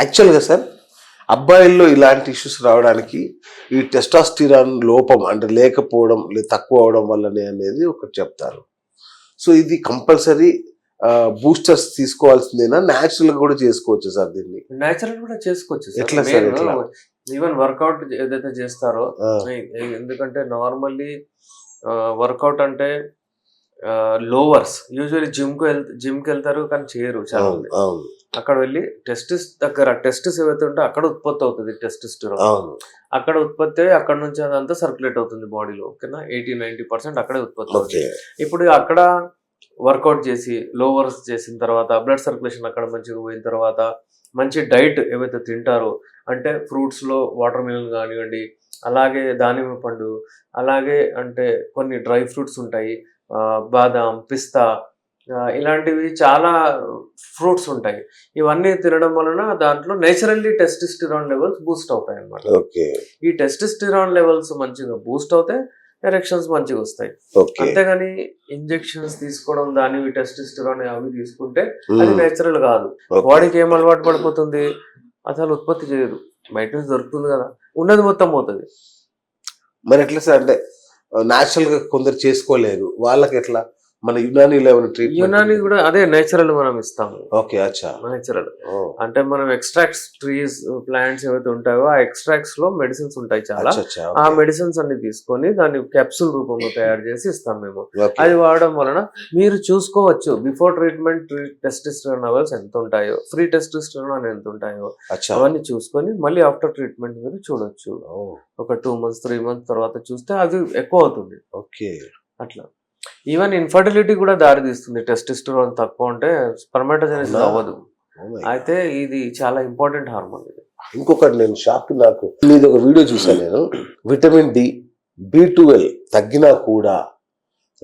యాక్చువల్గా సార్ అబ్బాయిల్లో ఇలాంటి ఇష్యూస్ రావడానికి ఈ టెస్టాస్టిరాన్ లోపం అంటే లేకపోవడం తక్కువ అవడం వల్లనే అనేది ఒకటి చెప్తారు. సో ఇది కంపల్సరీ బూస్టర్స్ తీసుకోవాల్సిందేనా, న్యాచురల్ కూడా చేసుకోవచ్చు సార్ దీన్ని? న్యాచురల్ కూడా చేసుకోవచ్చు ఎట్లా సార్? ఎట్లా? ఈవెన్ వర్కౌట్ ఏదైతే చేస్తారో, ఎందుకంటే నార్మల్లీ వర్కౌట్ అంటే లోవర్స్ యూజువల్లీ జిమ్కి వెళ్తారు కానీ చేయరు చాలా మంది. అక్కడ వెళ్ళి టెస్టిస్ ఏవైతే ఉంటే అక్కడ ఉత్పత్తి అవుతుంది టెస్టోస్టెరాన్. అక్కడ ఉత్పత్తి అయ్యి అక్కడ నుంచి అదంతా సర్క్యులేట్ అవుతుంది బాడీలో. ఓకేనా, 80-90% అక్కడే ఉత్పత్తి అవుతుంది. ఇప్పుడు అక్కడ వర్కౌట్ చేసి లోవర్స్ చేసిన తర్వాత బ్లడ్ సర్క్యులేషన్ అక్కడ మంచిగా పోయిన తర్వాత మంచి డైట్ ఏవైతే తింటారో, అంటే ఫ్రూట్స్లో వాటర్ మిలన్ కానివ్వండి, అలాగే దానిమ్మ పండు, అలాగే అంటే కొన్ని డ్రై ఫ్రూట్స్ ఉంటాయి, బాదాం, పిస్తా, ఇలాంటివి చాలా ఫ్రూట్స్ ఉంటాయి. ఇవన్నీ తినడం వలన దాంట్లో నేచురల్లీ టెస్టోస్టెరాన్ లెవెల్స్ బూస్ట్ అవుతాయి అన్నమాట. ఈ టెస్టోస్టెరాన్ లెవెల్స్ మంచిగా బూస్ట్ అవుతాయి, ఎరెక్షన్స్ మంచిగా వస్తాయి. అంతేగాని ఇంజెక్షన్స్ తీసుకోవడం, దానివి టెస్టోస్టెరాన్ అవి తీసుకుంటే అది నేచురల్ కాదు. బాడీకి ఏం అలవాటు పడిపోతుంది, అసలు ఉత్పత్తి చేయదు, బయట నుంచి దొరుకుతుంది కదా, ఉన్నది మొత్తం పోతుంది. మరి ఎట్లా సార్? అంటే న్యాచురల్ గా కొందరు చేసుకోలేరు, వాళ్ళకి ఎట్లా? మన యునానీలో యునానీ కూడా అదే నేచురల్ మనం ఇస్తాము. ఓకే, అచ్చా. నేచురల్ అంటే మనం ఎక్స్ట్రాక్ట్స్, ట్రీస్, ప్లాంట్స్ ఏవైతే ఉంటాయో ఆ ఎక్స్ట్రాక్ట్స్ లో మెడిసిన్స్ ఉంటాయి చాలా. ఆ మెడిసిన్స్ అన్ని తీసుకొని దాన్ని క్యాప్సూల్ రూపంలో తయారు చేసి ఇస్తాం మేము. అది వాడడం వలన మీరు చూసుకోవచ్చు బిఫోర్ ట్రీట్మెంట్ టెస్టోస్టెరాన్ లెవెల్స్ ఎంత ఉంటాయో, ఫ్రీ టెస్టోస్టెరాన్ ఎంత ఉంటాయో అవన్నీ చూసుకొని మళ్ళీ ఆఫ్టర్ ట్రీట్మెంట్ మీరు చూడొచ్చు. ఒక 2 months 3 months తర్వాత చూస్తే అది ఎక్కువ అవుతుంది. ఓకే, అట్లా. ఈవెన్ ఇన్ఫర్టిలిటీ కూడా దారి తీస్తుంది. టెస్టోస్టెరాన్ తక్కువ ఉంటే స్పర్మాటోజెనిసిస్ అవ్వదు. అయితే ఇది చాలా ఇంపార్టెంట్ హార్మోన్. ఇది ఇంకొకటి నేను షాక్, నాకు ఇది ఒక వీడియో చూసాను నేను, విటమిన్ డి, B12 తగ్గినా కూడా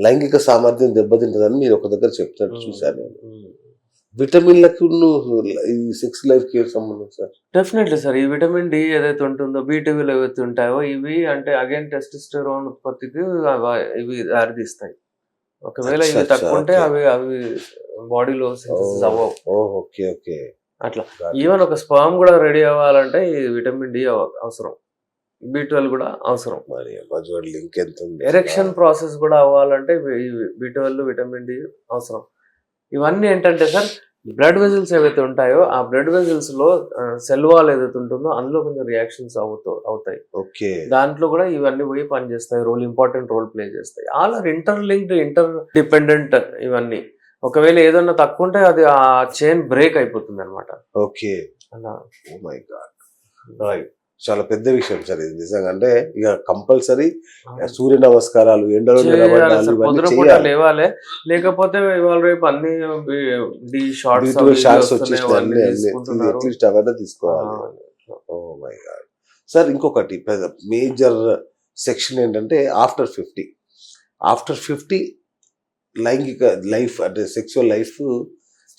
లైంగిక సామర్థ్యం దెబ్బతింటుందని మీరు ఒక దగ్గర చెప్తున్నట్టు చూసాను నేను. విటమిన్లకు ఈ సెక్స్ లైఫ్ కి సంబంధం సార్? Definitely sir. ఈ విటమిన్ డి ఏదైతే ఉంటుందో, B12 ఏవైతే ఉంటాయో ఇవి అంటే అగైన్ టెస్టోస్టెరాన్ ఉత్పత్తికి ఇవి దారితీస్తాయి. ఒకవేళ ఇవి తక్కువ ఉంటే అవి బాడీలో సింథసిస్ అవ్వవు. ఓకే, ఓకే, అట్లా. ఈవెన్ ఒక స్పర్మ్ కూడా రెడీ అవ్వాలంటే ఈ విటమిన్ డి అవసరం, B12 కూడా అవసరం. మరి లింక్ ఎంత ఉంది? ఎరెక్షన్ ప్రాసెస్ కూడా అవ్వాలంటే B12, విటమిన్ డి అవసరం. ఇవన్నీ ఏంటంటే సార్, బ్లడ్ వెజల్స్ ఏవైతే ఉంటాయో ఆ బ్లడ్ వెజల్స్ లో సెల్ వాల్ ఏదైతే ఉంటుందో అందులో కొంచెం రియాక్షన్స్ అవుతాయి. ఓకే, దాంట్లో కూడా ఇవన్నీ పోయి పనిచేస్తాయి, ఇంపార్టెంట్ రోల్ ప్లే చేస్తాయి. All are interlinked, inter dependent ఇవన్నీ. ఒకవేళ ఏదన్నా తక్కువ ఉంటే అది ఆ చైన్ బ్రేక్ అయిపోతుంది అనమాట. ఓకే, అలా. Oh my God, right. చాలా పెద్ద విషయం సార్ ఇది నిజంగా. అంటే ఇక కంపల్సరీ సూర్య నమస్కారాలు, ఎండలో లేవాలి, లేకపోతే ఇవాళ రేపు అన్ని షార్ట్స్ అట్లీస్ట్ అవన్నీ తీసుకోవాలి. Oh my God sir. ఇంకొకటి మేజర్ సెక్షన్ ఏంటంటే ఆఫ్టర్ 50 లైంగిక లైఫ్ అంటే సెక్సువల్ లైఫ్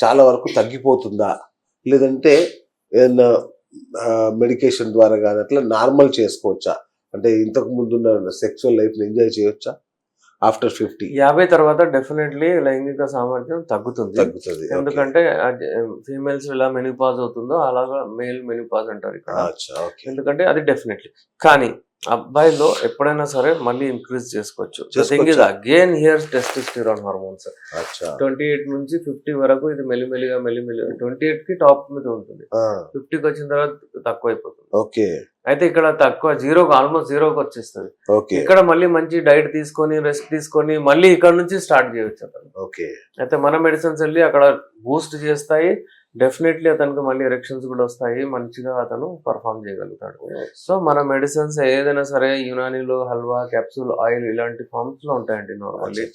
చాలా వరకు తగ్గిపోతుందా, లేదంటే ఏదన్నా మెడికేషన్ ద్వారా కానీ అట్లా నార్మల్ చేసుకోవచ్చా? అంటే ఇంతకు ముందున్న సెక్సువల్ లైఫ్ ఎంజాయ్ చేయొచ్చా ఆఫ్టర్ 50? 50 తర్వాత డెఫినెట్లీ లైంగిక సామర్థ్యం తగ్గుతుంది. ఎందుకంటే ఫీమేల్స్ ఎలా మెనిపాజ్ అవుతుందో అలాగా మేల్ మెనిపాజ్ అంటారు ఇక్కడ. ఎందుకంటే అది డెఫినెట్లీ. కానీ అబ్బాయిలో ఎప్పుడైనా సరే మళ్ళీ ఇంక్రీజ్ చేసుకోవచ్చు. అగైన్ హియర్ టెస్టోస్టెరాన్ హార్మోన్స్ 28 నుంచి 50 వరకు ఇది మెల్లిమెల్లిగా 28 కి టాప్ మీద ఉంటుంది, 50కి వచ్చిన తర్వాత తక్కువ అయిపోతుంది. ఓకే. అయితే ఇక్కడ తక్కువ ఆల్మోస్ట్ జీరోకి వచ్చేస్తుంది. ఇక్కడ మళ్ళీ మంచి డైట్ తీసుకొని రెస్ట్ తీసుకొని మళ్ళీ ఇక్కడ నుంచి స్టార్ట్ చేయవచ్చు అతను. ఓకే. అయితే మన మెడిసిన్స్ వెళ్ళి అక్కడ బూస్ట్ చేస్తాయి, డెఫినెట్లీ అతనికి మళ్ళీ ఎరెక్షన్స్ కూడా వస్తాయి, మంచిగా అతను పర్ఫామ్ చేయగలుగుతాడు. సో మన మెడిసిన్స్ ఏదైనా సరే యునానీలో హల్వా, క్యాప్సూల్, ఆయిల్ ఇలాంటి ఫార్మ్స్ లో ఉంటాయండి నార్మల్లీ.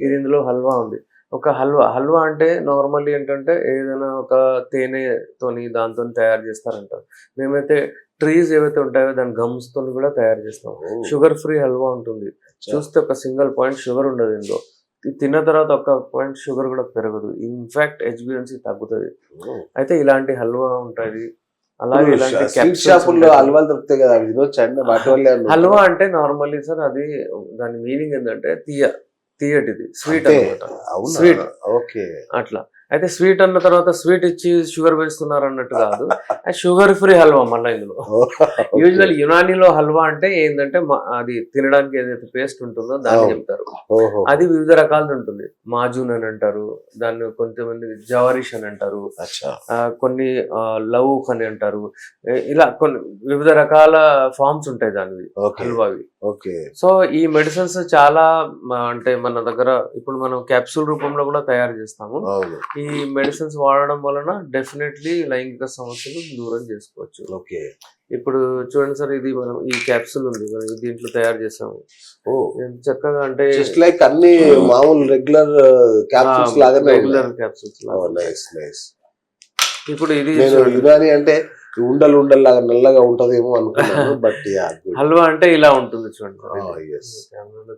ఇది ఇందులో హల్వా ఉంది. ఒక హల్వా అంటే నార్మల్లీ ఏంటంటే ఏదైనా ఒక తేనెతోని దాంతో తయారు చేస్తారంటారు. మేమైతే ట్రీస్ ఏవైతే ఉంటాయో దాని గమ్స్ తో కూడా తయారు చేస్తాం. షుగర్ ఫ్రీ హల్వా ఉంటుంది. చూస్తే ఒక సింగిల్ పాయింట్ షుగర్ ఉండదు ఇందులో. తిన్న తర్వాత ఒక పాయింట్ షుగర్ కూడా పెరగదు, ఇన్ఫాక్ట్ HbA1c తగ్గుతుంది. అయితే ఇలాంటి హల్వా ఉంటుంది. అలాగే హల్వా అంటే నార్మల్లీ సార్ అది దాని మీనింగ్ ఏంటంటే తీయటిది, స్వీట్ అనమాట. స్వీట్ అట్లా. అయితే స్వీట్ అన్న తర్వాత స్వీట్ ఇచ్చి షుగర్ వేస్తున్నారు అన్నట్టు కాదు, షుగర్ ఫ్రీ హల్వా మళ్ళీ ఇందులో. యూజువల్ యునానీలో హల్వా అంటే ఏంటంటే అది తినడానికి ఏదైతే పేస్ట్ ఉంటుందో దాన్ని చెప్తారు. అది వివిధ రకాలు ఉంటుంది. మాజూన్ అని అంటారు దాన్ని, కొంతమంది జవరిష్ అని అంటారు, కొన్ని లౌక్ అని అంటారు. ఇలా కొన్ని వివిధ రకాల ఫార్మ్స్ ఉంటాయి దానివి హల్వావి. సో ఈ మెడిసిన్స్ చాలా అంటే మన దగ్గర ఇప్పుడు మనం క్యాప్సూల్ రూపంలో కూడా తయారు చేస్తాము. ఈ మెడిసిన్స్ వాడడం వలన డెఫినెట్లీ లైంగిక సమస్యలు దూరం చేసుకోవచ్చు. ఇప్పుడు చూడండి సార్, ఇది మనం ఈ క్యాప్సూల్ ఉంది, మనం దీంట్లో తయారు చేసాము. చక్కగా అంటే లైక్ అన్ని మామూలు రెగ్యులర్ క్యాప్సూల్స్ లాగా, రెగ్యులర్ క్యాప్సూల్స్ ఇప్పుడు ఇది యునాని అంటే ఉండలు ఉండల్లాగా నల్లగా ఉంటదేమో అనుకున్నాను, బట్ హల్వా అంటే ఇలా ఉంటుంది చూడండి,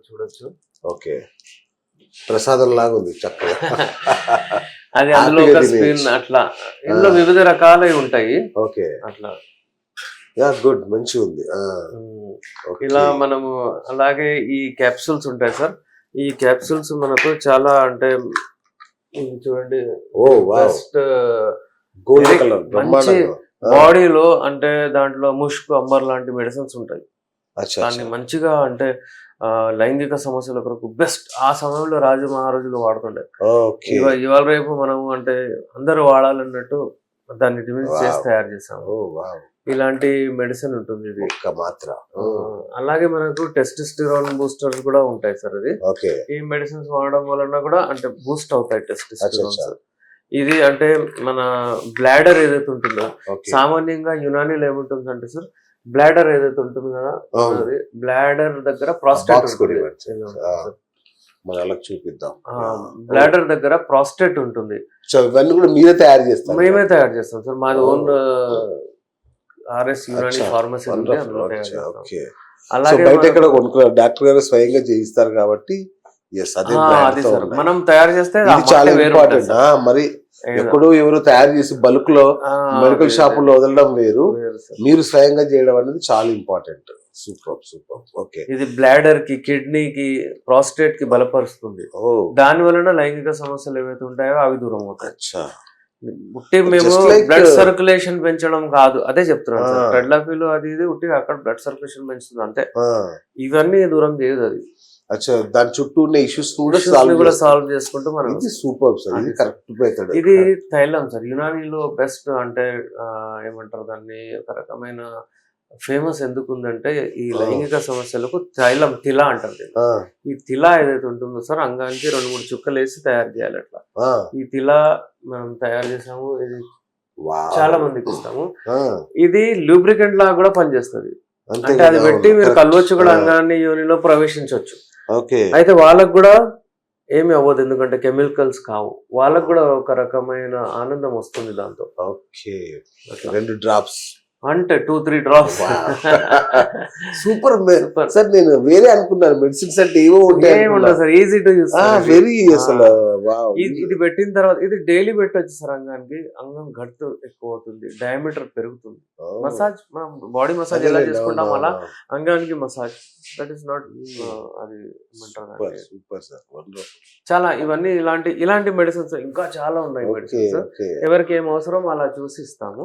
చూడొచ్చు. ఓకే, ప్రసాదం లాగా ఉంది చక్కగా. అది అందులో ఒక స్పిన్ అట్లా, ఇందులో వివిధ రకాలవి ఉంటాయి. ఓకే, అట్లా గుడ్, మంచిగా ఉంది. ఇలా మనము అలాగే ఈ క్యాప్సూల్స్ ఉంటాయి సార్. ఈ క్యాప్సూల్స్ మనకు చాలా అంటే చూడండి, బెస్ట్ గోల్డ్ కలర్ మంచి బాడీలో అంటే దాంట్లో ముష్క్ అంబర్ లాంటి మెడిసిన్స్ ఉంటాయి. దాన్ని మంచిగా అంటే లైంగిక సమస్యల కొరకు బెస్ట్. ఆ సమయంలో రాజు మహారాజులు వాడుతుండే. ఇవాళ రేపు మనము అంటే అందరూ వాడాలన్నట్టు దాన్ని డిమినిష్ చేసి తయారు చేసాము. ఇలాంటి మెడిసిన్ ఉంటుంది ఇది మాత్రం. అలాగే మనకు టెస్టోస్టెరాన్ బూస్టర్స్ కూడా ఉంటాయి సార్. అది ఈ మెడిసిన్స్ వాడడం వలన కూడా అంటే బూస్ట్ అవుతాయి టెస్టోస్టెరాన్స్. ఇది అంటే మన బ్లాడర్ ఏదైతే ఉంటుందో, సామాన్యంగా యునానీలో ఏముంటుంది అంటే సార్, బ్లాడర్ ఏదైతే ఉంటుంది కదా, అది బ్లాడర్ దగ్గర ప్రాస్టేట్ చూపిద్దాం. బ్లాడర్ దగ్గర ప్రాస్టేట్ ఉంటుంది. ఇవన్నీ కూడా మీరే తయారు చేస్తాం? మేమే తయారు చేస్తాం సార్, మాది ఓన్ ఆర్ఎస్ యునాని ఫార్మసీ ఉంది, అందులో తయారు చేస్తాం. అలాగే డాక్టర్ గారు స్వయంగా చేయిస్తారు కాబట్టి అది సార్ మనం తయారు చేస్తే చాలా ఇంపార్టెంట్. మరి ఎప్పుడు ఎవరు తయారు చేసి బల్క్ లో మెడికల్ షాపుల్లో వదలడం వేరు, మీరు స్వయంగా చేయడం అనేది చాలా ఇంపార్టెంట్. Super super. ఓకే, ఇది బ్లాడర్ కి, కిడ్నీకి, ప్రాస్టేట్ కి బలపరుస్తుంది. దాని వలన లైంగిక సమస్యలు ఏవైతే ఉంటాయో అవి దూరం అవుతాయి. ఉట్టి మేము బ్లడ్ సర్క్యులేషన్ పెంచడం కాదు, అదే చెప్తున్నాను సార్. టెడ్లాఫీలో అది ఇది ఉట్టి అక్కడ బ్లడ్ సర్క్యులేషన్ పెంచుతుంది అంతే, ఇవన్నీ దూరం చేయదు అది. దాని చుట్టూ ఉన్న ఇష్యూస్ కూడా సాల్వ్ చేసుకుంటూ మనం. సూపర్ సార్, ఇది కరెక్ట్ మెథడ్. ఇది తైలం సార్, యునానీలో బెస్ట్ అంటే ఏమంటారు దాన్ని, ఒక రకమైన ఫేమస్ ఎందుకు ఉందంటే ఈ లైంగిక సమస్యలకు తైలం, తిలా అంటారు. ఈ తిలా ఏదైతే ఉంటుందో సార్, అంగానికి 2-3 చుక్కలు వేసి తయారు చేయాలి అట్లా. ఈ తిలా మనం తయారు చేసాము, ఇది చాలా మందికి ఇస్తాము. ఇది లూబ్రికెంట్ లాగా కూడా పనిచేస్తుంది. అంటే అది పెట్టి మీరు కలవచ్చు కూడా, అంగాన్ని యోనిలో ప్రవేశించవచ్చు. అయితే వాళ్ళకు కూడా ఏమి అవ్వదు, ఎందుకంటే కెమికల్స్ కావు. వాళ్ళకు కూడా ఒక రకమైన ఆనందం వస్తుంది దాంతో. 2 డ్రాప్స్ అంటే 2-3 డ్రాప్స్. Super sir. నేను వేరే అనుకున్నాను మెడిసిన్స్ అంటే ఏవో ఉంటాయి sir, easy to use, very అసలు. ఇది పెట్టిన తర్వాత ఇది డైలీ పెట్టవచ్చు సార్. అంగానికి అంగం గట్టు ఎక్కువ అవుతుంది, డయామీటర్ పెరుగుతుంది. మసాజ్, మనం బాడీ మసాజ్ ఎలా చేసుకుంటాం అలా అంగానికి మసాజ్. దట్ ఈస్ నాట్ అది ఏమంటారు, సూపర్ సార్, చాలా ఇవన్నీ ఇలాంటి మెడిసిన్స్ ఇంకా చాలా ఉన్నాయి మెడిసిన్స్. ఎవరికి ఏం అవసరం అలా చూసి ఇస్తాము.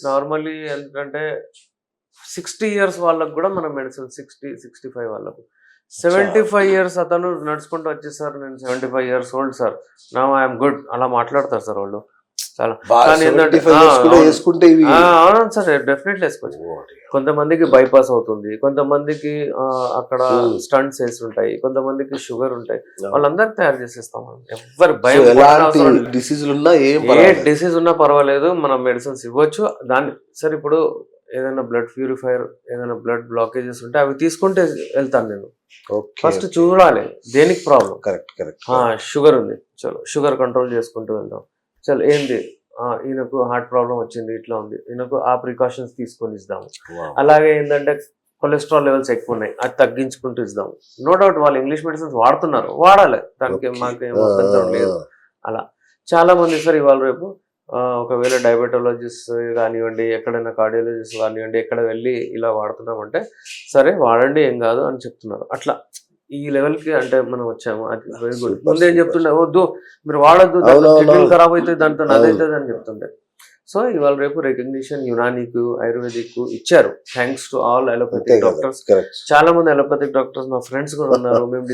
నార్మల్లీ అంటే 60 years వాళ్ళకు కూడా మన మెడిసిన్, 60-65 వాళ్ళకు. 75 years అతను నడుచుకుంటూ వచ్చి సార్ నేను 75 years old sir, now I'm good అలా మాట్లాడతారు సార్ వాళ్ళు. చాలా అవును సార్, డెఫినెట్లీ వేసుకోవచ్చు. కొంతమందికి బైపాస్ అవుతుంది, కొంతమందికి అక్కడ స్టంట్స్ వేసి ఉంటాయి, కొంతమందికి షుగర్ ఉంటాయి, వాళ్ళందరికి తయారు చేసేస్తాం. ఎవరు భయం, ఏ డిసీజ్ ఉన్నా పర్వాలేదు మనం మెడిసిన్స్ ఇవ్వచ్చు. దాన్ని సార్ ఇప్పుడు ఏదైనా బ్లడ్ ప్యూరిఫైయర్, ఏదైనా బ్లడ్ బ్లాకేజెస్ ఉంటే అవి తీసుకుంటే వెళ్తాను నేను. ఫస్ట్ చూడాలి దేనికి ప్రాబ్లం. షుగర్ ఉంది, చలో షుగర్ కంట్రోల్ చేసుకుంటూ వెళ్దాం. చలో ఏంది, ఈయనకు హార్ట్ ప్రాబ్లం వచ్చింది, ఇట్లా ఉంది, ఈయనకు ఆ ప్రికాషన్స్ తీసుకొని ఇద్దాము. అలాగే ఏంటంటే కొలెస్ట్రాల్ లెవెల్స్ ఎక్కువ ఉన్నాయి, అది తగ్గించుకుంటూ ఇద్దాం. నో డౌట్ వాళ్ళు ఇంగ్లీష్ మెడిసిన్స్ వాడుతున్నారు, వాడాలి, దానికి మాకు ఏం అభ్యంతరం లేదు. అలా చాలా మంది సార్ ఇవాళ రేపు ఒకవేళ డయాబెటాలజిస్ట్ కానివ్వండి, ఎక్కడైనా కార్డియాలజిస్ట్ కానివ్వండి, ఎక్కడ వెళ్ళి ఇలా వాడుతున్నామంటే సరే వాడండి ఏం కాదు అని చెప్తున్నారు. అట్లా ఈ లెవెల్ కి అంటే మనం వచ్చాము. అది వెరీ గుడ్. Super, ముందేం super. చెప్తుండే, వద్దు మీరు వాడద్దు, అవునవును. కిడ్నీలు ఖరాబ్ అవుతాయి, దాంతో అవును. అదైతుంది అని చెప్తుండే. సో ఇవాళ రేపు రికగ్నిషన్ యునానిక్, ఆయుర్వేదిక్ ఇచ్చారు. థ్యాంక్స్ టు ఆల్ అంతే అలోపతిక్ కదా, డాక్టర్స్. కరెక్ట్. చాలా మంది అలోపతిక్ డాక్టర్స్ మా ఫ్రెండ్స్ కూడా ఉన్నారు. మేము